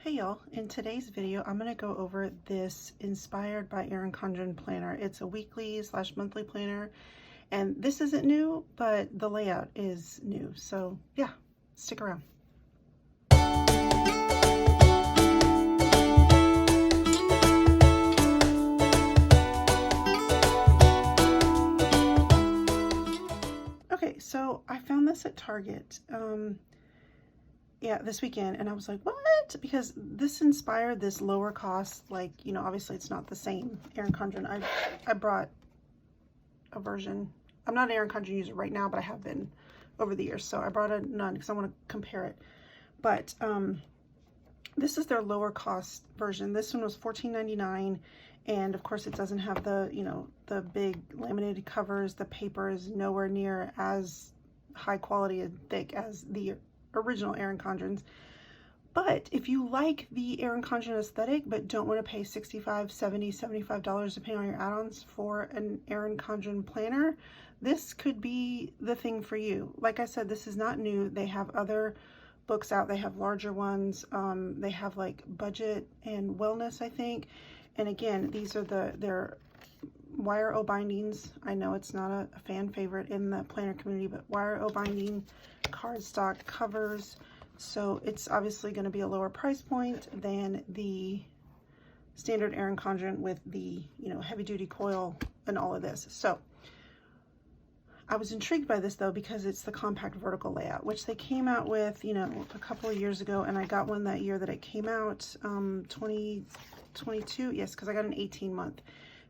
Hey y'all, in today's video I'm going to go over this Inspired by Erin Condren planner. It's a weekly / monthly planner, and this isn't new, but the layout is new. So yeah, stick around. Okay, so I found this at Target. Yeah, this weekend, and I was like, what? Because this inspired this lower cost, like, you know, obviously it's not the same Erin Condren. I brought a version. I'm not an Erin Condren user right now, but I have been over the years, so I brought a none because I want to compare it. But this is their lower cost version. This one was $14.99, and of course it doesn't have the, you know, the big laminated covers. The paper is nowhere near as high quality and thick as the original Erin Condrens. But if you like the Erin Condren aesthetic but don't want to pay $65, $70, $75 depending on your add-ons for an Erin Condren planner, this could be the thing for you. Like I said, this is not new. They have other books out. They have larger ones. They have like budget and wellness, I think. And again, these are their wire O bindings. I know it's not a fan favorite in the planner community, but wire O binding, cardstock covers. So it's obviously going to be a lower price point than the standard Erin Condren with the, you know, heavy duty coil and all of this. So I was intrigued by this though, because it's the compact vertical layout, which they came out with, you know, a couple of years ago, and I got one that year that it came out, 2022. Yes, because I got an 18-month.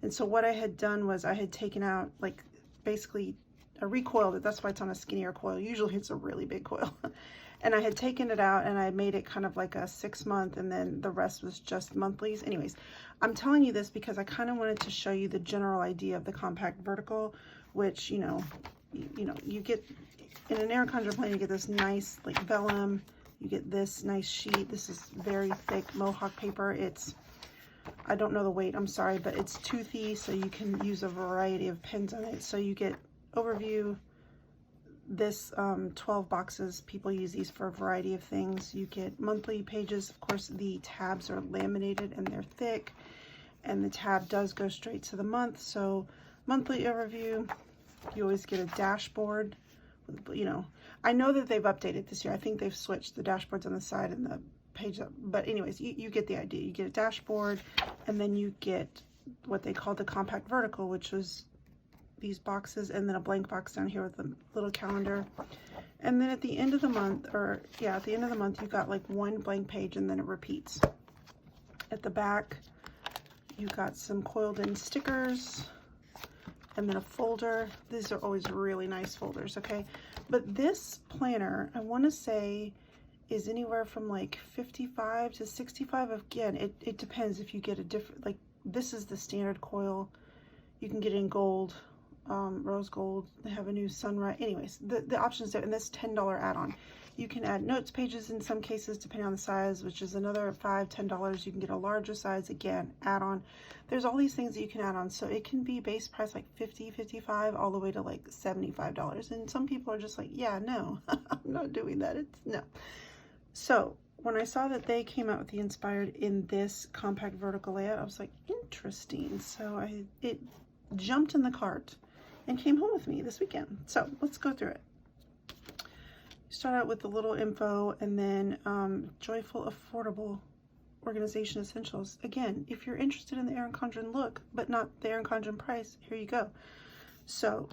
And so what I had done was I had taken out, like, basically I recoiled it. That's why it's on a skinnier coil. Usually it's a really big coil. And I had taken it out and I made it kind of like a 6-month, and then the rest was just monthlies. Anyways, I'm telling you this because I kind of wanted to show you the general idea of the compact vertical, which, you know, you get in an Erin Condren planner, you get this nice like vellum, you get this nice sheet. This is very thick Mohawk paper. It's, I don't know the weight, I'm sorry, but it's toothy, so you can use a variety of pens on it. So you get overview, this 12 boxes. People use these for a variety of things. You get monthly pages. Of course, the tabs are laminated and they're thick, and the tab does go straight to the month. So monthly overview, you always get a dashboard. You know, I know that they've updated this year. I think they've switched the dashboards on the side and the page up, but anyways, you get the idea. You get a dashboard, and then you get what they call the compact vertical, which was these boxes, and then a blank box down here with a little calendar. And then at the end of the month, or yeah, at the end of the month, you've got like one blank page, and then it repeats. At the back, you got some coiled in stickers, and then a folder. These are always really nice folders, okay? But this planner, I want to say, is anywhere from like 55 to 65. Again, it depends if you get a different, like this is the standard coil. You can get it in gold, rose gold. They have a new sunrise. Anyways, the options there, and this $10 add-on. You can add notes pages in some cases depending on the size, which is another $5, $10. You can get a larger size, again, add-on. There's all these things that you can add on, so it can be base price like $50, $55, all the way to like $75. And some people are just like, yeah, no, I'm not doing that. It's no. So when I saw that they came out with the Inspired in this compact vertical layout, I was like, interesting. So it jumped in the cart and came home with me this weekend. So let's go through it. Start out with the little info, and then joyful, affordable organization essentials. Again, if you're interested in the Erin Condren look, but not the Erin Condren price, here you go. So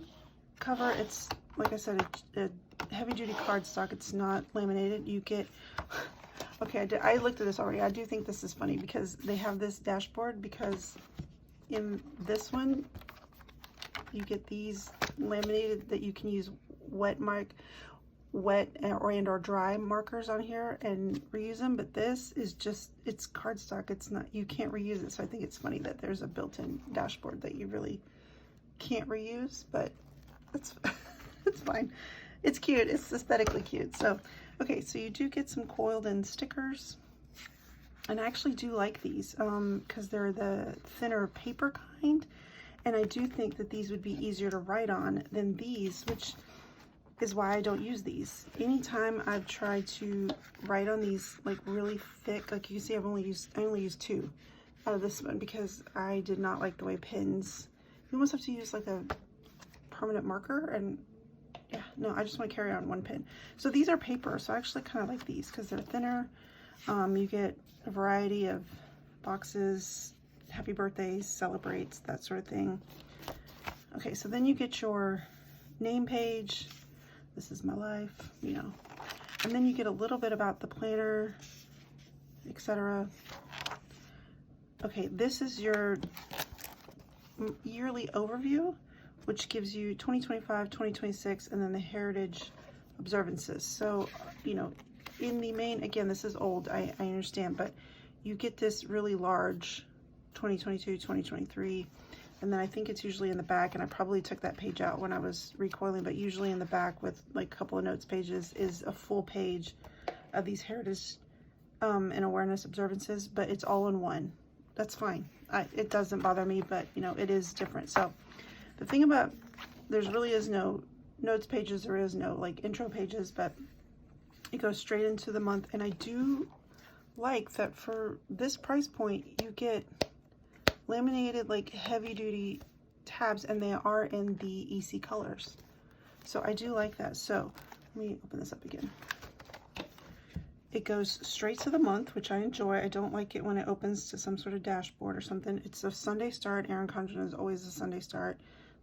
cover, it's, like I said, a heavy duty cardstock. It's not laminated. You get, okay, I looked at this already. I do think this is funny because they have this dashboard, because in this one, you get these laminated that you can use wet or dry markers on here and reuse them. But this is just, it's cardstock. It's not, you can't reuse it. So I think it's funny that there's a built-in dashboard that you really can't reuse, but it's, it's fine. It's cute. It's aesthetically cute. So, okay, so you do get some coiled in stickers. And I actually do like these because they're the thinner paper kind. And I do think that these would be easier to write on than these, which is why I don't use these. Anytime I've tried to write on these like really thick, like you can see I only used 2 out of this one because I did not like the way pens, you almost have to use like a permanent marker, and yeah, no, I just want to carry on 1 pen. So these are paper, so I actually kind of like these because they're thinner. You get a variety of boxes, happy birthdays, celebrates, that sort of thing. Okay, so then you get your name page. This is my life, you know. And then you get a little bit about the planner, etc. Okay, this is your yearly overview, which gives you 2025, 2026, and then the heritage observances. So, you know, in the main, again, this is old, I understand, but you get this really large 2022, 2023, and then I think it's usually in the back, and I probably took that page out when I was recoiling, but usually in the back with like a couple of notes pages is a full page of these heritage and awareness observances, but it's all in one. That's fine. It doesn't bother me, but you know, it is different. So the thing about, there's really is no notes pages, there is no like intro pages, but it goes straight into the month. And I do like that for this price point, you get laminated like heavy duty tabs, and they are in the EC colors. So I do like that. So let me open this up again. It goes straight to the month, which I enjoy. I don't like it when it opens to some sort of dashboard or something. It's a Sunday start. Erin Condren is always a Sunday start.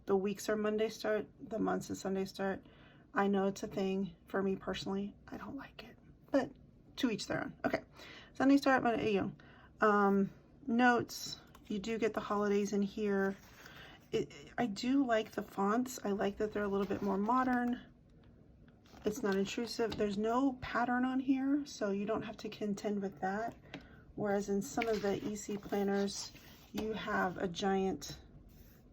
The weeks are Monday start. The months is Sunday start. I know it's a thing for me personally. I don't like it, but to each their own. Okay, Sunday start, Monday, you know. Notes, you do get the holidays in here. I do like the fonts. I like that they're a little bit more modern. It's not intrusive. There's no pattern on here, so you don't have to contend with that. Whereas in some of the EC planners, you have a giant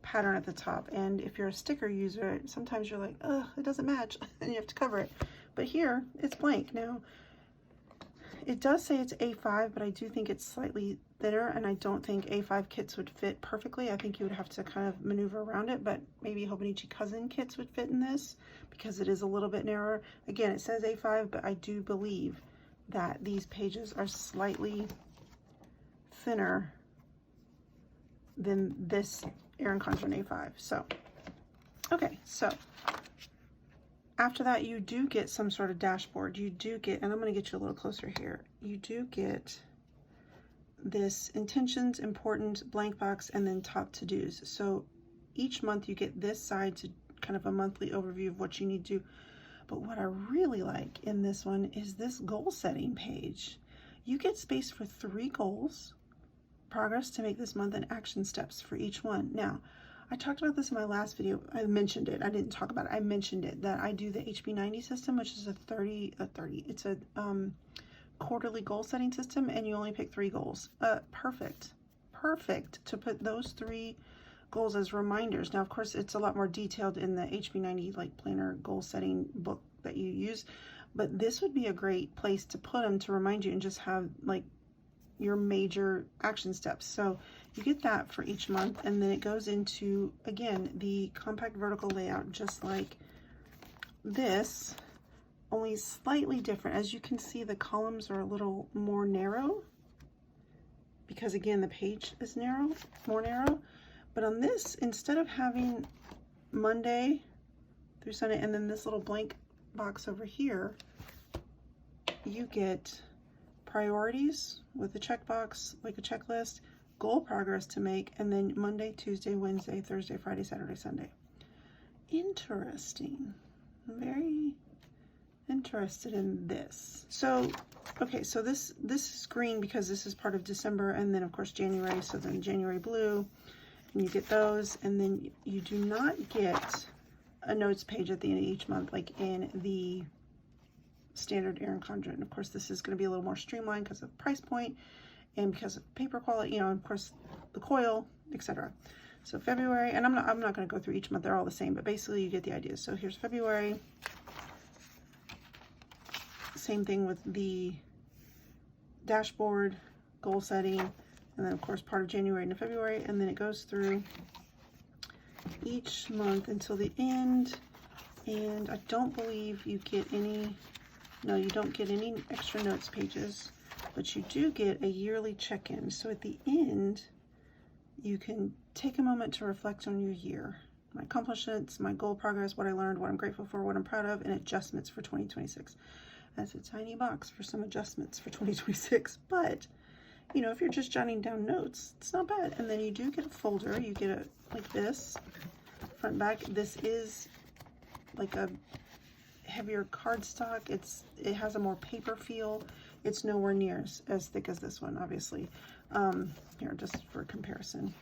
pattern at the top. And if you're a sticker user, sometimes you're like, oh, it doesn't match, and you have to cover it. But here, it's blank. Now, it does say it's A5, but I do think it's slightly thinner, and I don't think A5 kits would fit perfectly. I think you would have to kind of maneuver around it, but maybe Hobonichi Cousin kits would fit in this because it is a little bit narrower. Again, it says A5, but I do believe that these pages are slightly thinner than this Erin Condren A5. So, okay, so after that, you do get some sort of dashboard. You do get, and I'm going to get you a little closer here. You do get this intentions, important, blank box, and then top to-dos. So each month you get this side to kind of a monthly overview of what you need to do. But what I really like in this one is this goal setting page. You get space for 3 goals, progress to make this month, and action steps for each one. Now, I talked about this in my last video. I mentioned it. I didn't talk about it. I mentioned it, that I do the HB90 system, which is it's a quarterly goal setting system, and you only pick 3 goals. Perfect to put those 3 goals as reminders. Now, of course, it's a lot more detailed in the HB90 like planner goal setting book that you use, but this would be a great place to put them to remind you and just have like your major action steps. So you get that for each month, and then it goes into, again, the compact vertical layout, just like this, only slightly different. As you can see, the columns are a little more narrow because, again, the page is more narrow. But on this, instead of having Monday through Sunday and then this little blank box over here, you get priorities with a checkbox, like a checklist, goal progress to make, and then Monday, Tuesday, Wednesday, Thursday, Friday, Saturday, Sunday. Interesting. I'm very interested in this. So, okay, so this is green because this is part of December, and then of course January, so then January blue, and you get those, and then you do not get a notes page at the end of each month like in the standard Erin Condren. Of course, this is going to be a little more streamlined because of price point and because of paper quality, you know, and of course the coil, etc. So February, and I'm not going to go through each month, they're all the same, but basically you get the idea. So here's February. Same thing with the dashboard, goal setting, and then of course part of January into February, and then it goes through each month until the end. And I don't believe you get any, no, you don't get any extra notes pages, but you do get a yearly check-in. So at the end, you can take a moment to reflect on your year. My accomplishments, my goal progress, what I learned, what I'm grateful for, what I'm proud of, and adjustments for 2026. That's a tiny box for some adjustments for 2026, but you know, if you're just jotting down notes, it's not bad. And then you do get a folder. You get a, like this, front and back. This is like a heavier cardstock. It has a more paper feel. It's nowhere near as thick as this one, obviously. Here, just for comparison,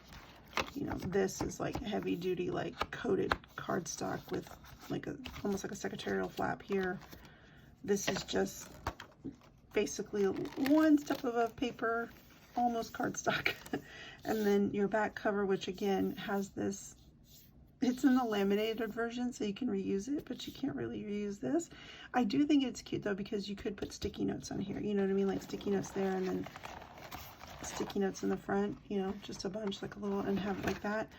you know, this is like heavy duty, like coated cardstock with like almost like a secretarial flap here. This is just basically one step above paper, almost cardstock. And then your back cover, which again has this, it's in the laminated version, so you can reuse it, but you can't really reuse this. I do think it's cute though, because you could put sticky notes on here, you know what I mean, like sticky notes there, and then sticky notes in the front, you know, just a bunch, like a little, and have it like that.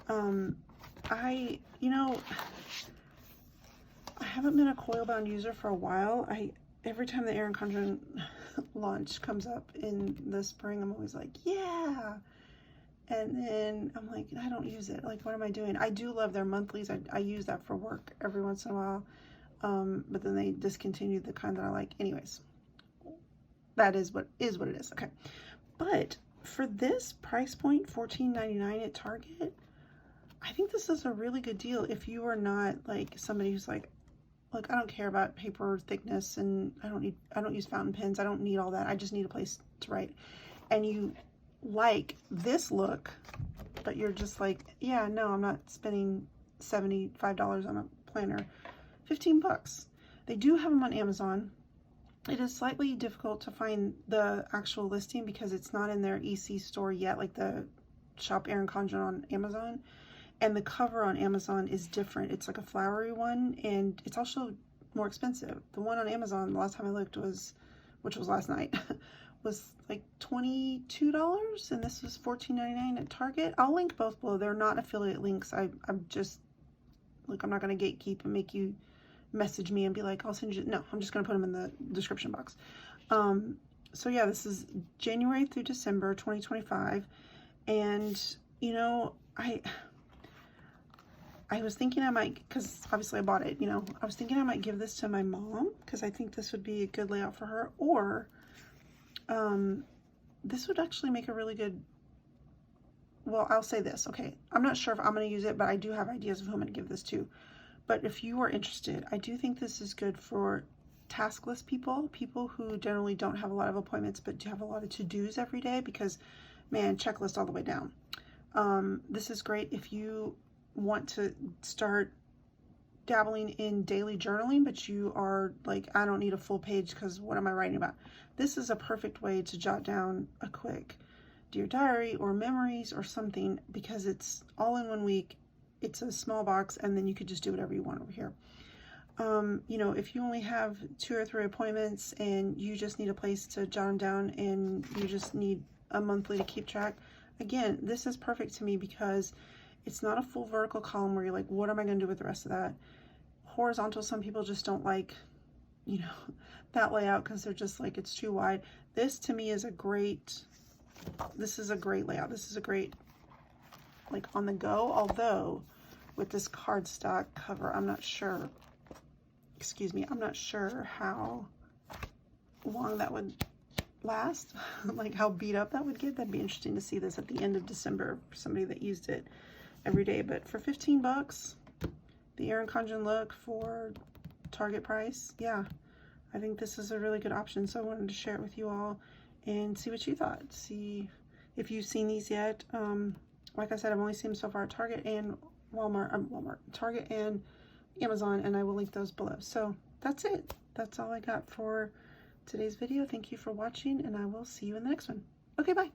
You know, I haven't been a coil bound user for a while. Every time the Erin Condren launch comes up in the spring, I'm always like, yeah. And then I'm like, I don't use it. Like, what am I doing? I do love their monthlies. I use that for work every once in a while. But then they discontinued the kind that I like. Anyways, that is what it is. Okay. But for this price point, $14.99 at Target, I think this is a really good deal if you are not like somebody who's like, look, I don't care about paper thickness, and I don't use fountain pens. I don't need all that. I just need a place to write. And you like this look, but you're just like, yeah, no, I'm not spending $75 on a planner. 15 bucks. They do have them on Amazon. It is slightly difficult to find the actual listing because it's not in their EC store yet, like the Shop Erin Condren on Amazon. And the cover on Amazon is different. It's like a flowery one, and it's also more expensive. The one on Amazon, the last time I looked which was last night, was like $22, and this was $14.99 at Target. I'll link both below. They're not affiliate links. I'm just, like, I'm not going to gatekeep and make you message me and be like, I'll send you. No, I'm just going to put them in the description box. So yeah, this is January through December 2025, and you know, I was thinking I might, because obviously I bought it, you know, I was thinking I might give this to my mom because I think this would be a good layout for her, or this would actually make a really good, well, I'll say this, okay, I'm not sure if I'm going to use it, but I do have ideas of who I'm going to give this to. But if you are interested, I do think this is good for taskless people who generally don't have a lot of appointments but do have a lot of to-dos every day, because, man, checklist all the way down. This is great if you want to start dabbling in daily journaling, but you are like, I don't need a full page because what am I writing about? This is a perfect way to jot down a quick Dear Diary or memories or something, because it's all in 1 week. It's a small box, and then you could just do whatever you want over here. You know, if you only have 2 or 3 appointments and you just need a place to jot them down, and you just need a monthly to keep track, again, this is perfect to me because it's not a full vertical column where you're like, what am I going to do with the rest of that? Horizontal, some people just don't like, you know, that layout because they're just like, it's too wide. This to me is a great, this is a great layout. This is a great, like, on the go, although with this cardstock cover, I'm not sure, excuse me, I'm not sure how long that would last, like how beat up that would get. That'd be interesting to see this at the end of December for somebody that used it every day. But for 15 bucks, the Erin Condren look for Target price, yeah, I think this is a really good option. So I wanted to share it with you all and see what you thought. See if you've seen these yet. Like I said, I've only seen them so far at Target and Target and Amazon, and I will link those below. So that's it. That's all I got for today's video. Thank you for watching, and I will see you in the next one. Okay, bye.